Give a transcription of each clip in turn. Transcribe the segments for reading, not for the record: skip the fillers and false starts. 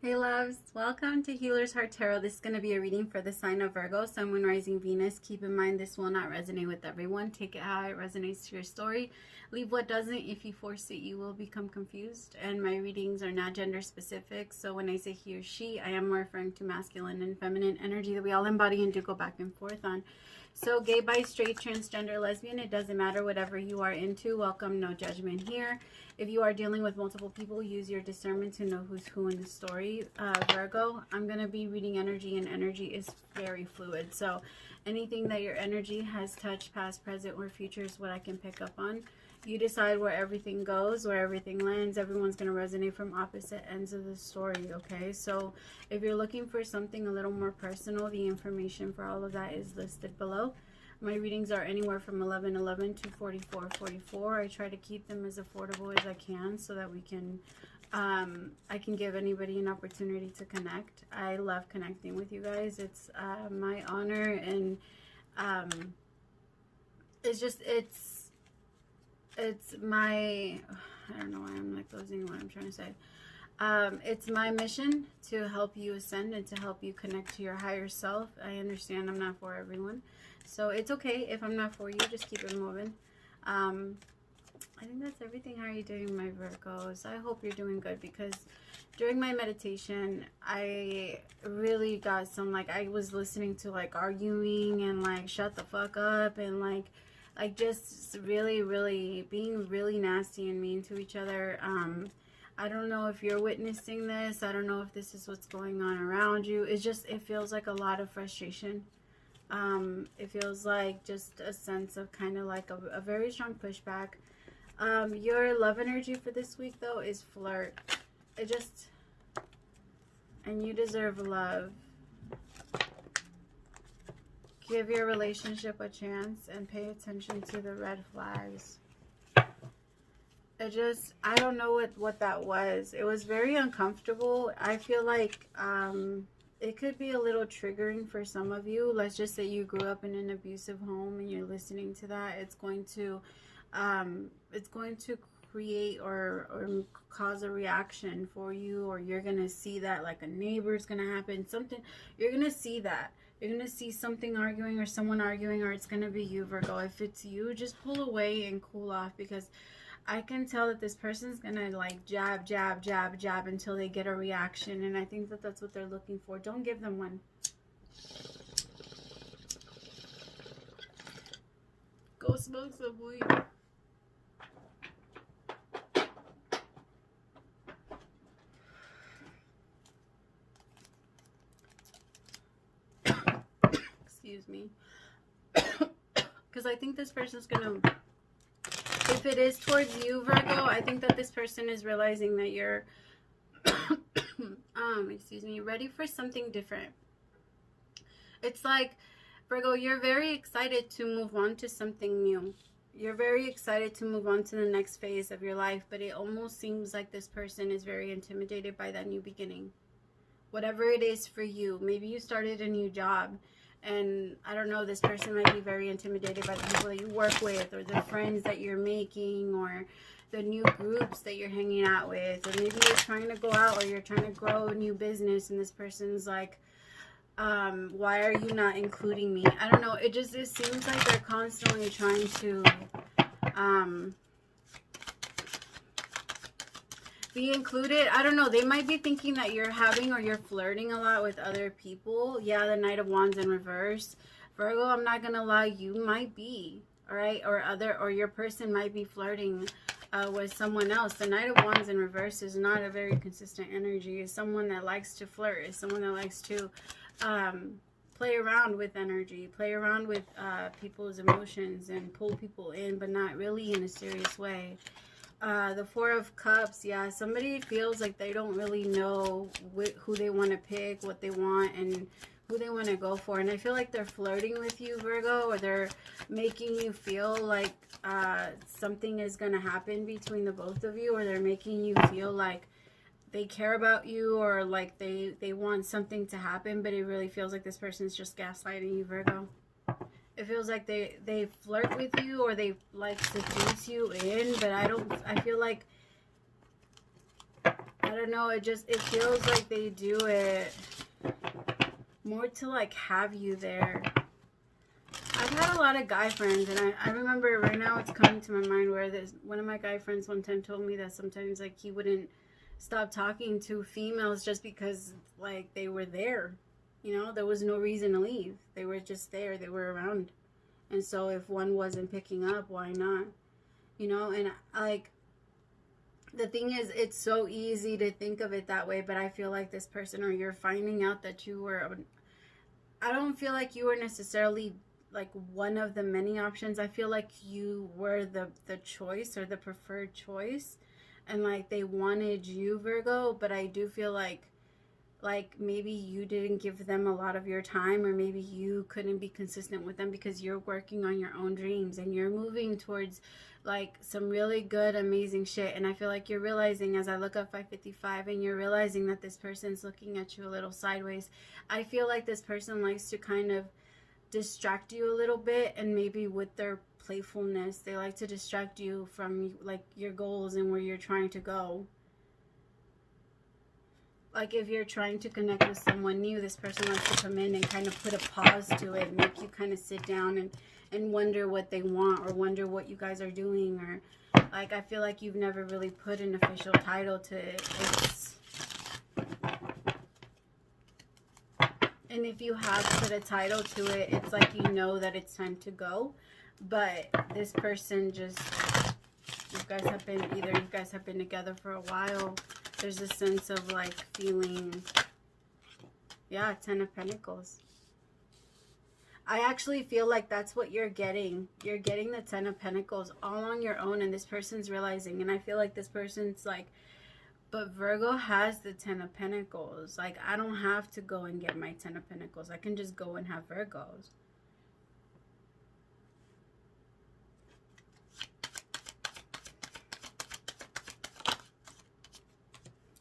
Hey loves, welcome to Healer's Heart Tarot. This is going to be a reading for the sign of Virgo, Sun, Moon, Rising, Venus. Keep in mind this will not resonate with everyone. Take it how it resonates to your story. Leave what doesn't. If you force it, you will become confused. And my readings are not gender specific. So when I say he or she, I am referring to masculine and feminine energy that we all embody and do go back and forth on. So gay, bi, straight, transgender, lesbian, it doesn't matter, whatever you are into. Welcome, no judgment here. If you are dealing with multiple people, use your discernment to know who's who in the story. Virgo, I'm going to be reading energy, and energy is very fluid. So anything that your energy has touched, past, present, or future is what I can pick up on. You decide where everything goes, where everything lands. Everyone's going to resonate from opposite ends of the story, okay? So if you're looking for something a little more personal, the information for all of that is listed below. My readings are anywhere from 11:11 to 44:44. I try to keep them as affordable as I can so that we can, I can give anybody an opportunity to connect. I love connecting with you guys. It's my honor, and it's my, I don't know why I'm like losing what I'm trying to say. It's my mission to help you ascend and to help you connect to your higher self. I understand I'm not for everyone. So it's okay if I'm not for you, just keep it moving. I think that's everything. How are you doing, my Virgos? I hope you're doing good, because during my meditation, I really got some, like, I was listening to, like, arguing and, like, shut the fuck up and, like just really being really nasty and mean to each other. I don't know if you're witnessing this. I don't know if this is what's going on around you. It's just, it feels like a lot of frustration. It feels like just a sense of kind of like a very strong pushback. Your love energy for this week, though, is flirt. And you deserve love. Give your relationship a chance and pay attention to the red flags. I don't know what that was. It was very uncomfortable. I feel like, it could be a little triggering for some of you. Let's just say you grew up in an abusive home and you're listening to that. It's going to create or cause a reaction for you, or you're going to see that, like a neighbor's going to happen, something. You're going to see that. You're going to see something arguing or someone arguing, or it's going to be you, Virgo. If it's you, just pull away and cool off, because I can tell that this person's going to like jab until they get a reaction. And I think that that's what they're looking for. Don't give them one. Go smoke some weed. Excuse me. Because I think this person's going to... If it is towards you, Virgo, I think that this person is realizing that you're, excuse me, ready for something different. It's like, Virgo, you're very excited to move on to something new. You're very excited to move on to the next phase of your life, but it almost seems like this person is very intimidated by that new beginning. Whatever it is for you. Maybe you started a new job. And I don't know, this person might be very intimidated by the people that you work with, or the friends that you're making, or the new groups that you're hanging out with. Or maybe you're trying to go out, or you're trying to grow a new business, and this person's like, why are you not including me? I don't know. It seems like they're constantly trying to be included. I don't know. They might be thinking that you're having, or you're flirting a lot with other people. Yeah, the Knight of Wands in reverse. Virgo, I'm not gonna lie, you might be, all right? Or your person might be flirting with someone else. The Knight of Wands in reverse is not a very consistent energy. It's someone that likes to flirt. It's someone that likes to play around with energy, play around with people's emotions, and pull people in, but not really in a serious way. The Four of Cups, yeah, somebody feels like they don't really know who they want to pick, what they want, and who they want to go for. And I feel like they're flirting with you, Virgo, or they're making you feel like something is going to happen between the both of you, or they're making you feel like they care about you, or like they want something to happen, but it really feels like this person's just gaslighting you, Virgo. It feels like they flirt with you, or they like seduce you in, but I feel like I don't know, it feels like they do it more to like have you there. I've had a lot of guy friends, and I remember right now it's coming to my mind where one of my guy friends one time told me that sometimes like he wouldn't stop talking to females just because like they were there. You know, there was no reason to leave. They were just there. They were around. And so if one wasn't picking up, why not? You know, and like the thing is, it's so easy to think of it that way, but I feel like this person, or you're finding out that you were, I don't feel like you were necessarily like one of the many options. I feel like you were the choice, or the preferred choice, and like they wanted you, Virgo. But I do feel like maybe you didn't give them a lot of your time, or maybe you couldn't be consistent with them because you're working on your own dreams and you're moving towards like some really good, amazing shit. And I feel like you're realizing, as I look up 555, and you're realizing that this person's looking at you a little sideways. I feel like this person likes to kind of distract you a little bit, and maybe with their playfulness, they like to distract you from like your goals and where you're trying to go. Like if you're trying to connect with someone new, this person likes to come in and kind of put a pause to it, make you kind of sit down and wonder what they want, or wonder what you guys are doing, or like I feel like you've never really put an official title to it. And if you have put a title to it, it's like you know that it's time to go. But this person just, you guys have been together for a while. There's a sense of like feeling, yeah, 10 of Pentacles. I actually feel like that's what you're getting. You're getting the 10 of Pentacles all on your own, and this person's realizing. And I feel like this person's like, but Virgo has the 10 of Pentacles. Like, I don't have to go and get my 10 of Pentacles. I can just go and have Virgos.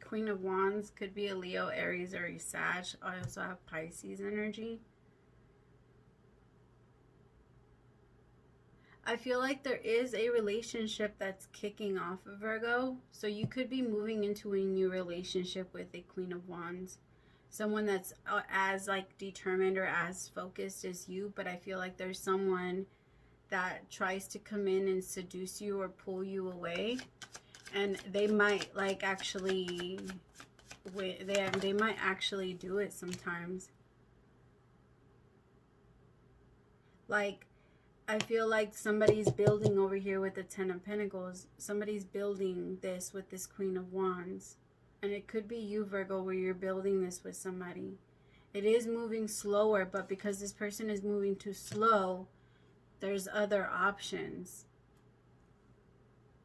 Queen of Wands could be a Leo, Aries, or a Sag. I also have Pisces energy. I feel like there is a relationship that's kicking off of Virgo. So you could be moving into a new relationship with a Queen of Wands. Someone that's as like determined or as focused as you. But I feel like there's someone that tries to come in and seduce you or pull you away. And they might like actually, they might actually do it sometimes. Like, I feel like somebody's building over here with the 10 of Pentacles. Somebody's building this with this Queen of Wands. And it could be you, Virgo, where you're building this with somebody. It is moving slower, but because this person is moving too slow, there's other options.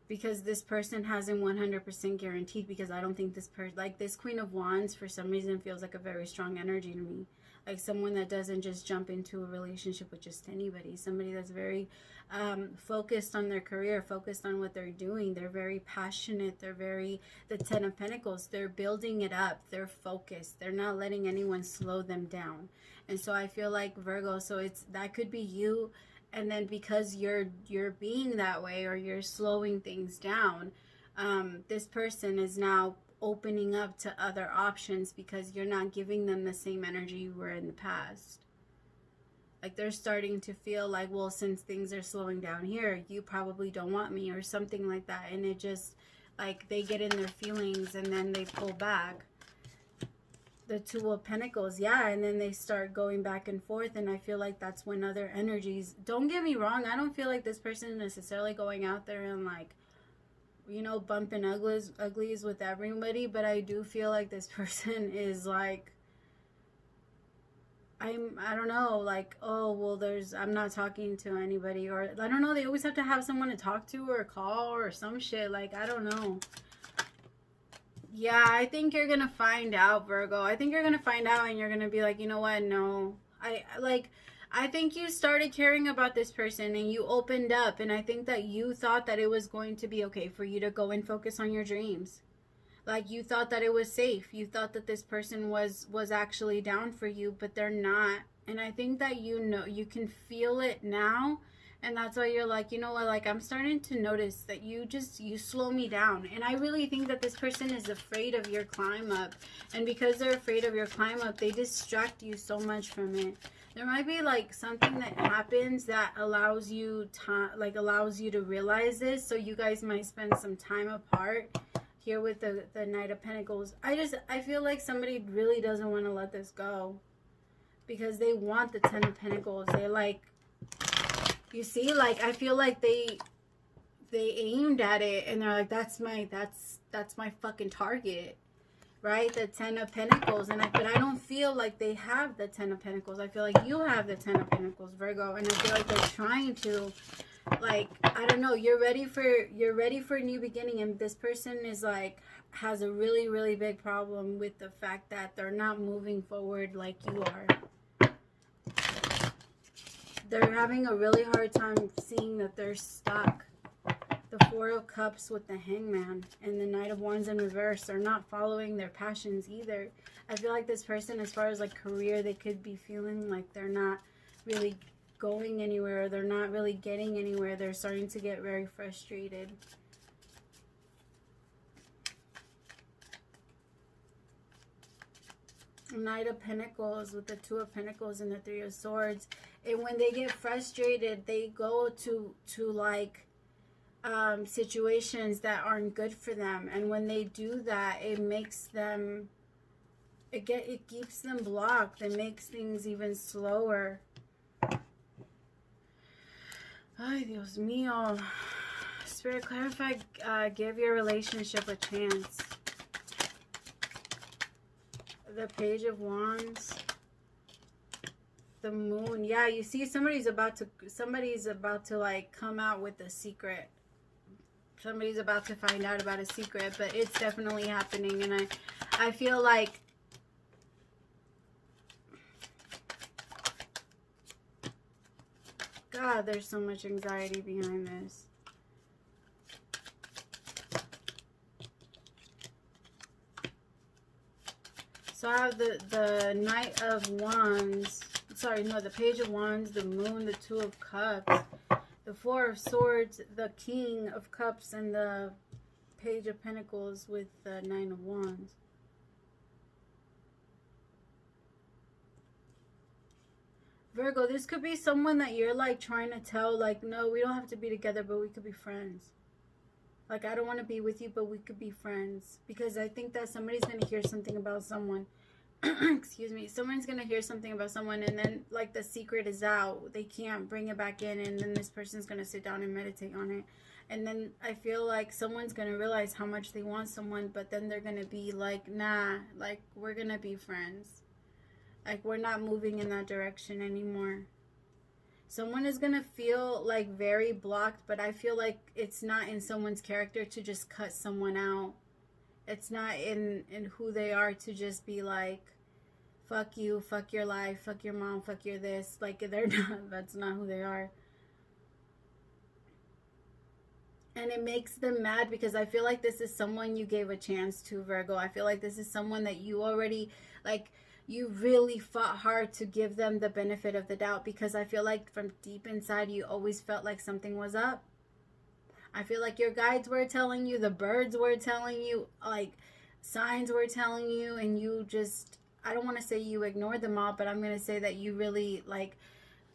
Because this person hasn't 100% guaranteed, because I don't think this person, like this Queen of Wands, for some reason feels like a very strong energy to me. Like someone that doesn't just jump into a relationship with just anybody. Somebody that's very focused on their career, focused on what they're doing. They're very passionate. They're very, the 10 of Pentacles, they're building it up. They're focused. They're not letting anyone slow them down. And so I feel like Virgo, so that could be you. And then because you're being that way, or you're slowing things down, this person is now opening up to other options because you're not giving them the same energy you were in the past. Like they're starting to feel like, well, since things are slowing down here, you probably don't want me, or something like that. And it just, like, they get in their feelings and then they pull back. The 2 of Pentacles, yeah, and then they start going back and forth, and I feel like that's when other energies, don't get me wrong, I don't feel like this person is necessarily going out there and like, you know, bumping uglies with everybody, but I do feel like this person is like, I don't know, like, oh, well, I'm not talking to anybody, or I don't know, they always have to have someone to talk to or call or some shit, like, I don't know. Yeah, I think you're going to find out, Virgo. I think you're going to find out, and you're going to be like, you know what? No. I think you started caring about this person and you opened up, and I think that you thought that it was going to be okay for you to go and focus on your dreams. Like, you thought that it was safe. You thought that this person was actually down for you, but they're not. And I think that you know, you can feel it now, And that's why you're like, you know what, like, I'm starting to notice that you slow me down. And I really think that this person is afraid of your climb up. And because they're afraid of your climb up, they distract you so much from it. There might be like something that happens that allows you to realize this. So you guys might spend some time apart here with the Knight of Pentacles. I feel like somebody really doesn't want to let this go. Because they want the Ten of Pentacles. They like, you see, like, I feel like they aimed at it and they're like, that's my fucking target, right? The Ten of Pentacles. But I don't feel like they have the Ten of Pentacles. I feel like you have the Ten of Pentacles, Virgo, and I feel like they're trying to, like, I don't know, you're ready for a new beginning, and this person is like, has a really, really big problem with the fact that they're not moving forward like you are. They're having a really hard time seeing that they're stuck. The Four of Cups with the Hangman and the Knight of Wands in reverse. They're not following their passions either. I feel like this person, as far as like career, they could be feeling like they're not really going anywhere. They're not really getting anywhere. They're starting to get very frustrated. Knight of Pentacles with the Two of Pentacles and the Three of Swords. And when they get frustrated, they go to like situations that aren't good for them. And when they do that, it makes them, it keeps them blocked. It makes things even slower. Ay, Dios mío. Spirit, clarify, give your relationship a chance. The Page of Wands. The Moon. Yeah, you see somebody's about to like come out with a secret. Somebody's about to find out about a secret, but it's definitely happening. And I feel like God, there's so much anxiety behind this. So I have the Knight of Wands. Sorry, no, the Page of Wands, the Moon, the Two of Cups, the Four of Swords, the King of Cups, and the Page of Pentacles with the Nine of Wands. Virgo, this could be someone that you're like trying to tell, like, no, we don't have to be together, but we could be friends. Like, I don't want to be with you, but we could be friends. Because I think that somebody's going to hear something about someone. Excuse me. Someone's going to hear something about someone, and then, like, the secret is out. They can't bring it back in, and then this person's going to sit down and meditate on it. And then I feel like someone's going to realize how much they want someone, but then they're going to be like, nah, like, we're going to be friends. Like, we're not moving in that direction anymore. Someone is going to feel like very blocked, but I feel like it's not in someone's character to just cut someone out. It's not in who they are to just be like, fuck you, fuck your life, fuck your mom, fuck your this. Like, they're not, that's not who they are. And it makes them mad because I feel like this is someone you gave a chance to, Virgo. I feel like this is someone that you already, like, you really fought hard to give them the benefit of the doubt, because I feel like from deep inside you always felt like something was up. I feel like your guides were telling you, the birds were telling you, like, signs were telling you, and you just, I don't want to say you ignored them all, but I'm going to say that you really, like,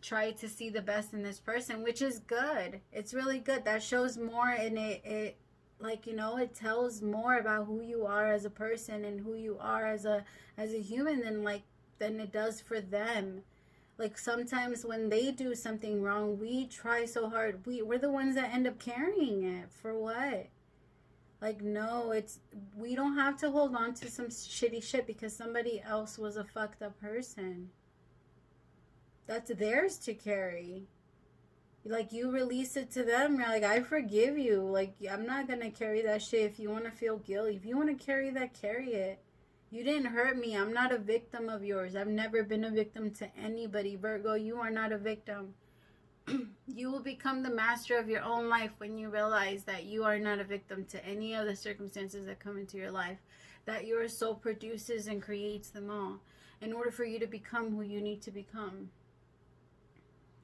tried to see the best in this person, which is good. It's really good. That shows more, and it like, you know, it tells more about who you are as a person and who you are as a human than it does for them. Like, sometimes when they do something wrong, we try so hard. We're the ones that end up carrying it. For what? Like, no, we don't have to hold on to some shitty shit because somebody else was a fucked up person. That's theirs to carry. Like, you release it to them. You're like, I forgive you. Like, I'm not going to carry that shit. If you want to feel guilty, if you want to carry that, carry it. You didn't hurt me. I'm not a victim of yours. I've never been a victim to anybody. Virgo, you are not a victim. You will become the master of your own life when you realize that you are not a victim to any of the circumstances that come into your life. That your soul produces and creates them all in order for you to become who you need to become.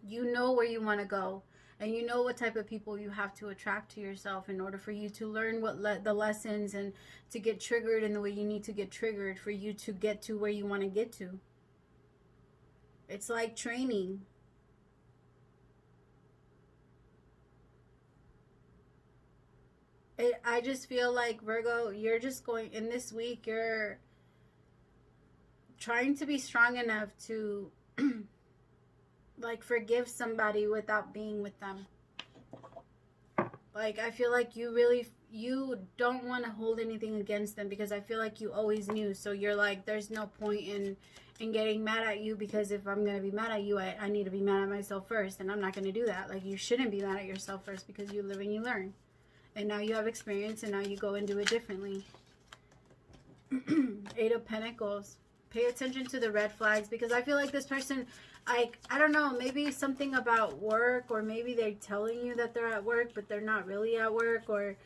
You know where you want to go. And you know what type of people you have to attract to yourself in order for you to learn the lessons and to get triggered in the way you need to get triggered for you to get to where you want to get to. It's like training. I just feel like, Virgo, you're just going, in this week, you're trying to be strong enough to like forgive somebody without being with them. Like, I feel like you don't want to hold anything against them, because I feel like you always knew. So you're like, there's no point in getting mad at you, because if I'm going to be mad at you, I need to be mad at myself first, and I'm not going to do that. Like, you shouldn't be mad at yourself first, because you live and you learn. And now you have experience, and now you go and do it differently. 8 of Pentacles. Pay attention to the red flags, because I feel like this person, I don't know, maybe something about work, or maybe they're telling you that they're at work, but they're not really at work, or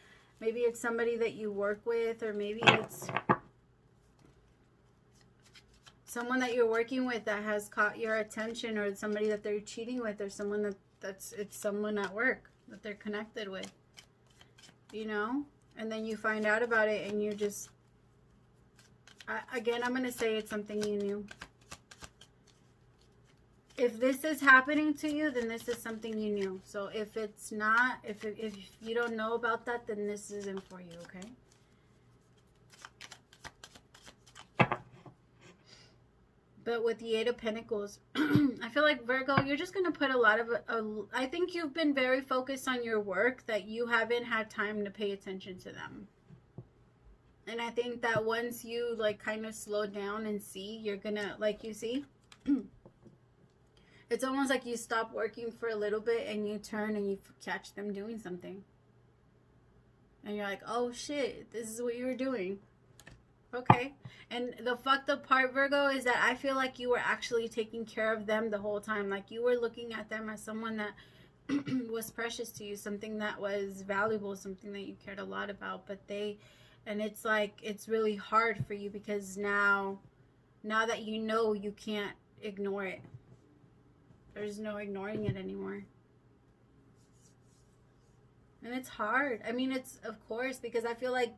maybe it's somebody that you work with, or maybe it's someone that you're working with that has caught your attention, or somebody that they're cheating with, or someone it's someone at work that they're connected with, you know? And then you find out about it, and you just, again, I'm going to say it's something you knew. If this is happening to you, then this is something you knew. So if it's not, if you don't know about that, then this isn't for you, okay? But with the 8 of Pentacles, I feel like, Virgo, you're just going to put a lot of, I think you've been very focused on your work, that you haven't had time to pay attention to them. And I think that once you, like, kind of slow down and see, you're going to, like, you see, it's almost like you stop working for a little bit, and you turn and you catch them doing something. And you're like, oh, shit, this is what you were doing. Okay. And the fucked up part, Virgo, is that I feel like you were actually taking care of them the whole time. Like, you were looking at them as someone that was precious to you, something that was valuable, something that you cared a lot about. But and it's like, it's really hard for you, because now that you know, you can't ignore it. There's no ignoring it anymore. And it's hard. I mean, it's, of course, because I feel like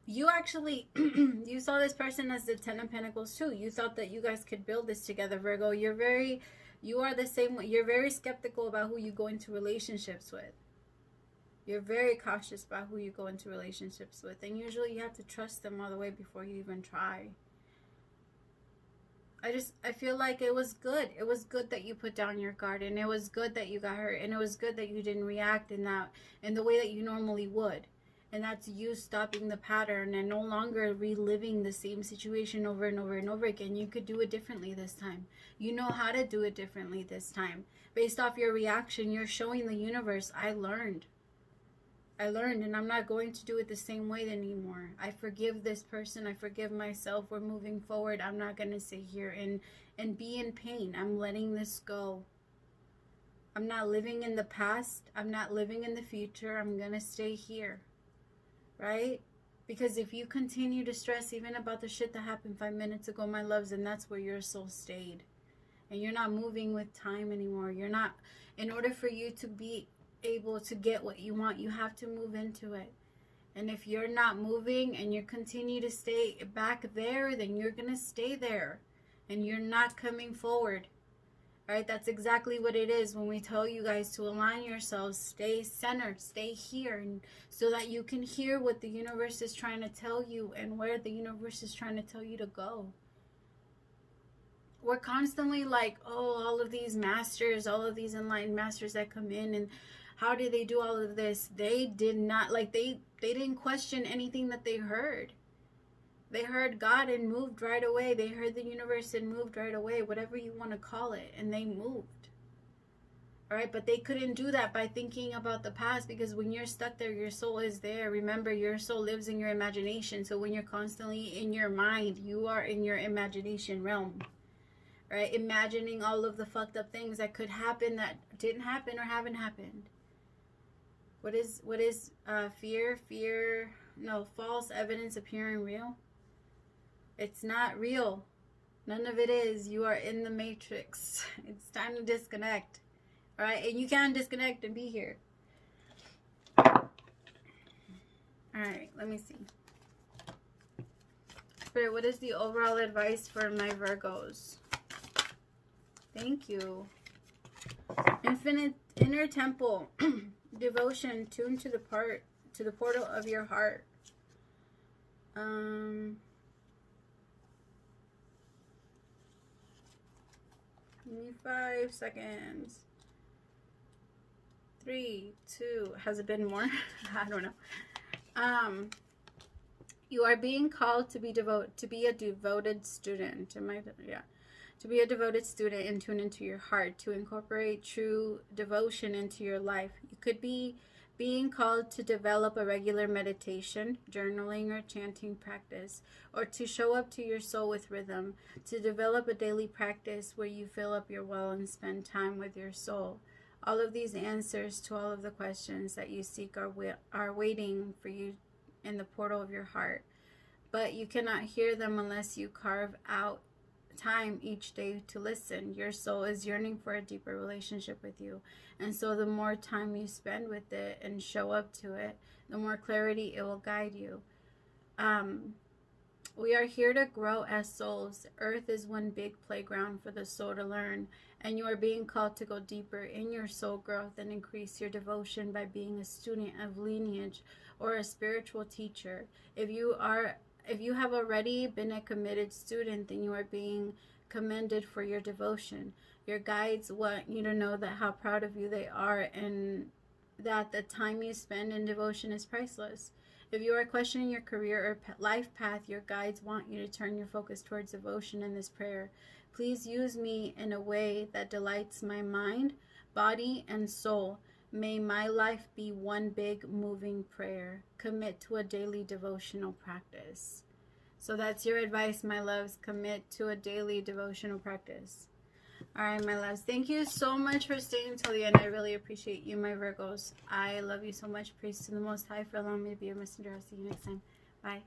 you actually, you saw this person as the 10 of Pentacles too. You thought that you guys could build this together, Virgo. You are the same way. You're very skeptical about who you go into relationships with. You're very cautious about who you go into relationships with. And usually you have to trust them all the way before you even try. I feel like it was good. It was good that you put down your guard, and it was good that you got hurt, and it was good that you didn't react in the way that you normally would. And that's you stopping the pattern and no longer reliving the same situation over and over and over again. You could do it differently this time. You know how to do it differently this time. Based off your reaction, you're showing the universe, I learned, and I'm not going to do it the same way anymore. I forgive this person. I forgive myself. We're moving forward. I'm not going to sit here and be in pain. I'm letting this go. I'm not living in the past. I'm not living in the future. I'm going to stay here. Right? Because if you continue to stress even about the shit that happened 5 minutes ago, my loves, and that's where your soul stayed. And you're not moving with time anymore. You're not, in order for you to be able to get what you want, you have to move into it. And if you're not moving and you continue to stay back there, then you're going to stay there. And you're not coming forward. Right? That's exactly what it is when we tell you guys to align yourselves, stay centered, stay here, and so that you can hear what the universe is trying to tell you and where the universe is trying to tell you to go. We're constantly like, oh, all of these masters, all of these enlightened masters that come in, and how did they do all of this? They did not, like, they didn't question anything that they heard. They heard God and moved right away. They heard the universe and moved right away, whatever you want to call it, and they moved. All right, but they couldn't do that by thinking about the past, because when you're stuck there, your soul is there. Remember, your soul lives in your imagination. So when you're constantly in your mind, you are in your imagination realm. Right? Imagining all of the fucked up things that could happen that didn't happen or haven't happened. What is fear? No, false evidence appearing real. It's not real. None of it is. You are in the matrix. It's time to disconnect. All right, and you can disconnect and be here. All right, let me see. Spirit, what is the overall advice for my Virgos? Thank you. Infinite inner temple, devotion, tuned to the portal of your heart. Give me 5 seconds. 3, 2. Has it been more? I don't know. You are being called to be a devoted student. To be a devoted student and tune into your heart, to incorporate true devotion into your life. You could be being called to develop a regular meditation, journaling, or chanting practice, or to show up to your soul with rhythm, to develop a daily practice where you fill up your well and spend time with your soul. All of these answers to all of the questions that you seek are waiting for you in the portal of your heart, but you cannot hear them unless you carve out time each day to listen. Your soul is yearning for a deeper relationship with you, and so the more time you spend with it and show up to it, the more clarity it will guide you. We are here to grow as souls. Earth is one big playground for the soul to learn, and you are being called to go deeper in your soul growth and increase your devotion by being a student of lineage or a spiritual teacher. If you have already been a committed student, then you are being commended for your devotion. Your guides want you to know that how proud of you they are, and that the time you spend in devotion is priceless. If you are questioning your career or life path, your guides want you to turn your focus towards devotion in this prayer. Please use me in a way that delights my mind, body, and soul. May my life be one big moving prayer. Commit to a daily devotional practice. So that's your advice, my loves. Commit to a daily devotional practice. All right, my loves. Thank you so much for staying until the end. I really appreciate you, my Virgos. I love you so much. Praise to the Most High for allowing me to be your messenger. I'll see you next time. Bye.